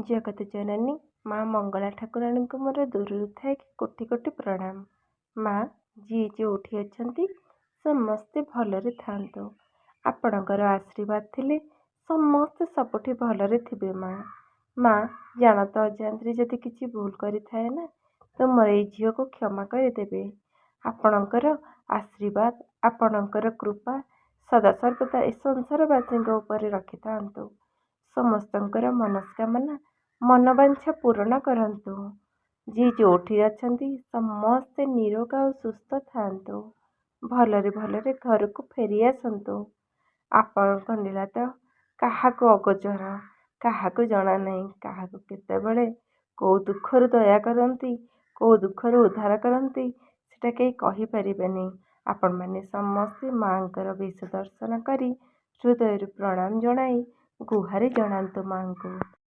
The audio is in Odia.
ଜଗତ ଜନନୀ ମା ମଙ୍ଗଳା ଠାକୁରାଣୀଙ୍କୁ ମୋର ଦୂରରୁ ଥାଏ କୋଟି କୋଟି ପ୍ରଣାମ। ମା ଯିଏ ଯେଉଁଠି ଅଛନ୍ତି ସମସ୍ତେ ଭଲରେ ଥାଆନ୍ତୁ। ଆପଣଙ୍କର ଆଶୀର୍ବାଦ ଥିଲେ ସମସ୍ତେ ସବୁଠି ଭଲରେ ଥିବେ। ମା ଜାଣତ ଅଜାଣତରେ ଯଦି କିଛି ଭୁଲ କରିଥାଏ ନା ତ ମୋର ଏଇ ଝିଅକୁ କ୍ଷମା କରିଦେବେ। ଆପଣଙ୍କର ଆଶୀର୍ବାଦ ଆପଣଙ୍କର କୃପା ସଦାସର୍ବଦା ଏ ସଂସାରବାସୀଙ୍କ ଉପରେ ରଖିଥାନ୍ତୁ। ସମସ୍ତଙ୍କର ମନସ୍କାମନା ମନବାଞ୍ଛା ପୂରଣ କରନ୍ତୁ। ଯିଏ ଯେଉଁଠି ଅଛନ୍ତି ସମସ୍ତେ ନିରୋଗ ଆଉ ସୁସ୍ଥ ଥାଆନ୍ତୁ। ଭଲରେ ଭଲରେ ଘରକୁ ଫେରି ଆସନ୍ତୁ। ଆପଣଙ୍କ ଲୀଳା ତ କାହାକୁ ଅଗୋଚର, କାହାକୁ ଜଣା ନାହିଁ। କାହାକୁ କେତେବେଳେ କୋଉ ଦୁଃଖରୁ ଦୟା କରନ୍ତି, କୋଉ ଦୁଃଖରୁ ଉଦ୍ଧାର କରନ୍ତି ସେଟା କେହି କହିପାରିବେନି। ଆପଣମାନେ ସମସ୍ତେ ମାଙ୍କର ବେଶ ଦର୍ଶନ କରି ହୃଦୟରୁ ପ୍ରଣାମ ଜଣାଇ ଗୁହାରି ଜଣାନ୍ତୁ ମାଙ୍କୁ।